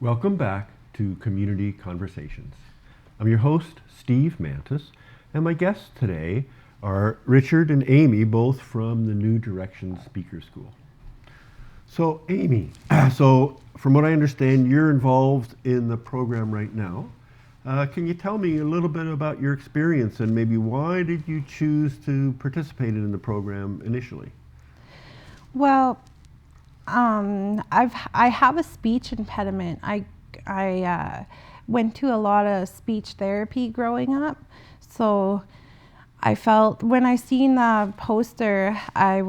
Welcome back to Community Conversations. I'm your host, Steve Mantis, and my guests today are Richard and Amy, both from the New Directions Speaker School. So, Amy, so from what I understand, you're involved in the program right now. Can you tell me a little bit about your experience and maybe why did you choose to participate in the program initially? Well, I have a speech impediment. I went to a lot of speech therapy growing up, so I felt when I seen the poster, I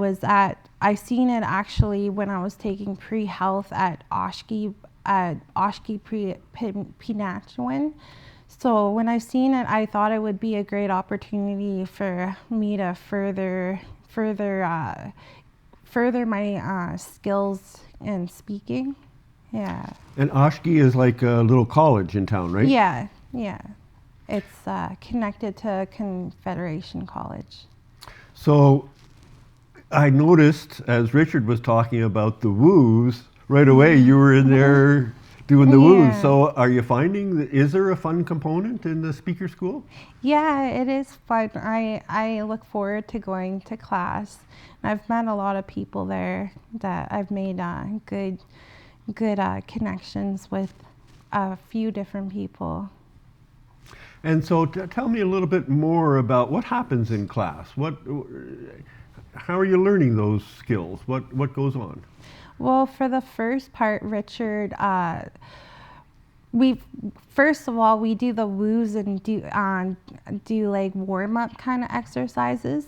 seen it actually when I was taking pre-health at Oshki Pt.2. So when I seen it, I thought it would be a great opportunity for me to further my skills in speaking. Yeah. And Oshki is like a little college in town, right? Yeah, yeah. It's connected to Confederation College. So I noticed as Richard was talking about the woos, right away you were in there doing the woos. Yeah. So are you finding, is there a fun component in the speaker school? Yeah, it is fun. I look forward to going to class. I've met a lot of people there that I've made good connections with a few different people. And so tell me a little bit more about what happens in class. How are you learning those skills? What goes on? Well, for the first part, Richard, we first of all we do the woos and do like warm up kind of exercises,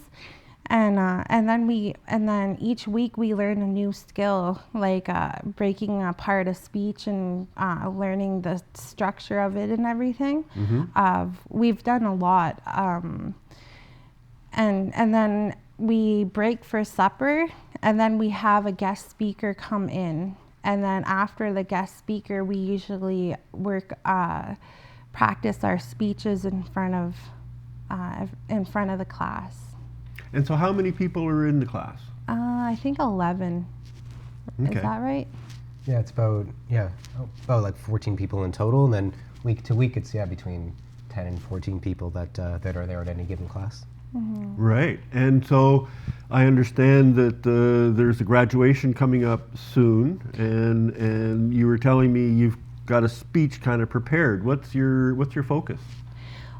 and then each week we learn a new skill, like breaking apart a speech and learning the structure of it and everything. We've done a lot, and then we break for supper, and then we have a guest speaker come in. And then after the guest speaker, we usually practice our speeches in front of the class. And so how many people are in the class? I think 11. Okay. Is that right? Yeah, it's about like 14 people in total, and then week to week it's between 10 and 14 people that are there at any given class. Right. And so I understand that there's a graduation coming up soon, and you were telling me you've got a speech kind of prepared. What's your focus?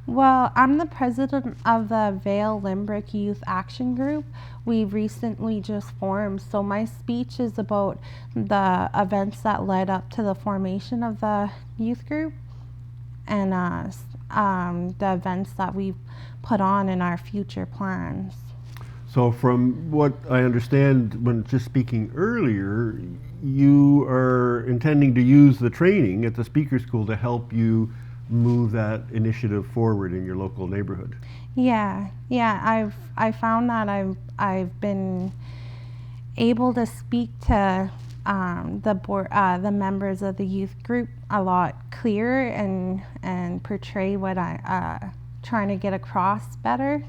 Well, I'm the president of the Vale Limbrick Youth Action Group. We recently just formed, so my speech is about the events that led up to the formation of the youth group and the events that we've put on in our future plans. So from what I understand when just speaking earlier, you are intending to use the training at the speaker school to help you move that initiative forward in your local neighborhood. Yeah. I found that I've been able to speak to the members of the youth group a lot clearer and portray what I trying to get across better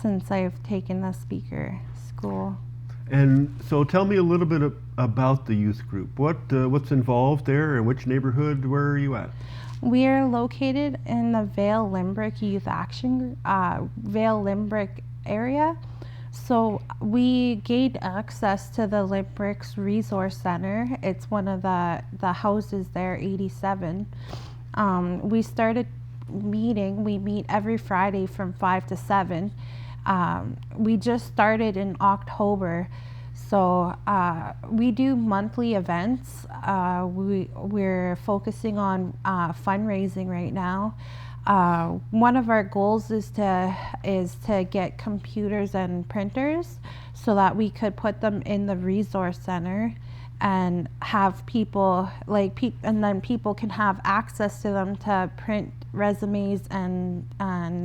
since I've taken the speaker school. And so tell me a little bit about the youth group. What's involved there and which neighborhood, where are you at? We are located in the Vale Limbrick Youth Action Vale Limbrick area. So we gained access to the Limbrick's Resource Center. It's one of the houses there, 87. We started meeting. We meet every Friday from 5 to 7. We just started in October. So we do monthly events. We're focusing on fundraising right now. One of our goals is to get computers and printers so that we could put them in the resource center and have people and then people can have access to them to print resumes and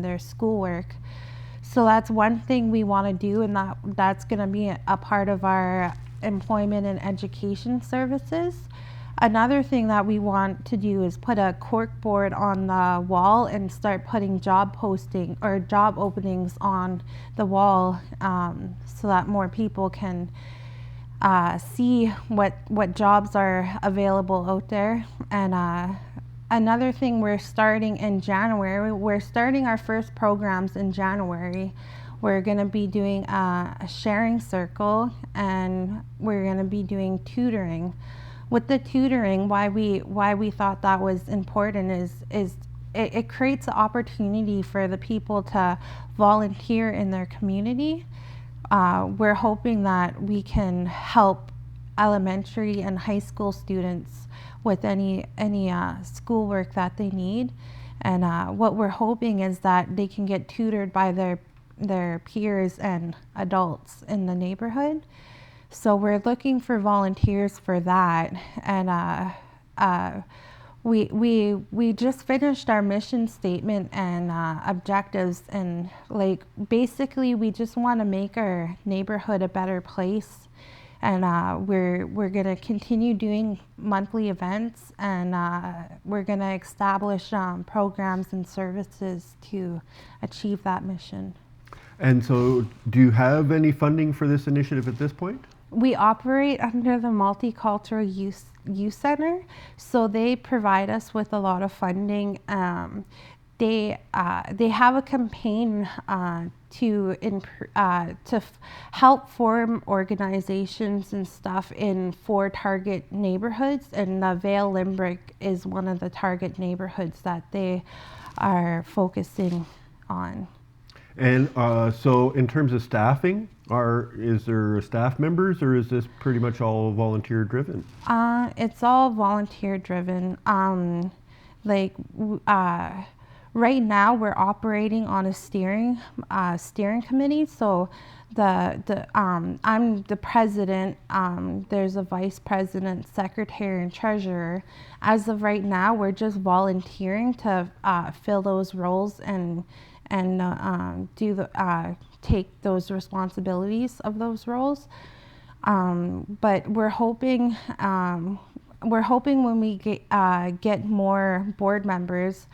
their schoolwork. So that's one thing we want to do, and that's going to be a part of our employment and education services. Another thing that we want to do is put a cork board on the wall and start putting job posting or job openings on the wall so that more people can see what jobs are available out there. And another thing we're starting in January, we're starting our first programs in January. We're going to be doing a sharing circle, and we're going to be doing tutoring. With the tutoring, why we thought that was important is it creates an opportunity for the people to volunteer in their community. We're hoping that we can help elementary and high school students with any schoolwork that they need, and what we're hoping is that they can get tutored by their peers and adults in the neighborhood. So we're looking for volunteers for that, and we just finished our mission statement and objectives, and like basically we just want to make our neighborhood a better place, and we're gonna continue doing monthly events, and we're gonna establish programs and services to achieve that mission. And so, do you have any funding for this initiative at this point? We operate under the Multicultural Youth Center, so they provide us with a lot of funding. They have a campaign to help form organizations and stuff in 4 target neighborhoods, and Vale Limbrick is one of the target neighborhoods that they are focusing on. And so, in terms of staffing, is there staff members, or is this pretty much all volunteer driven? It's all volunteer driven. Right now, we're operating on a steering committee. So, I'm the president. There's a vice president, secretary, and treasurer. As of right now, we're just volunteering to fill those roles and take those responsibilities of those roles. But we're hoping when we get more board members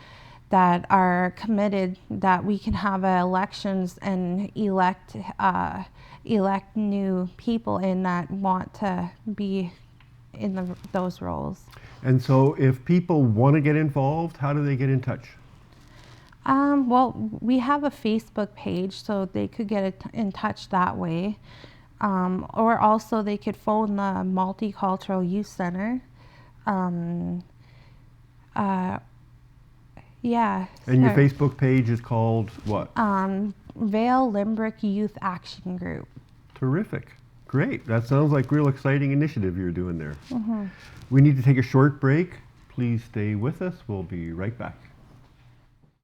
that are committed, that we can have elections and elect new people in that want to be in those roles. And so, if people want to get involved, how do they get in touch? Well, we have a Facebook page, so they could get in touch that way. Or also they could phone the Multicultural Youth Center. Yeah. And your Facebook page is called what? Vale Limbrick Youth Action Group. Terrific. Great. That sounds like real exciting initiative you're doing there. Mm-hmm. We need to take a short break. Please stay with us. We'll be right back.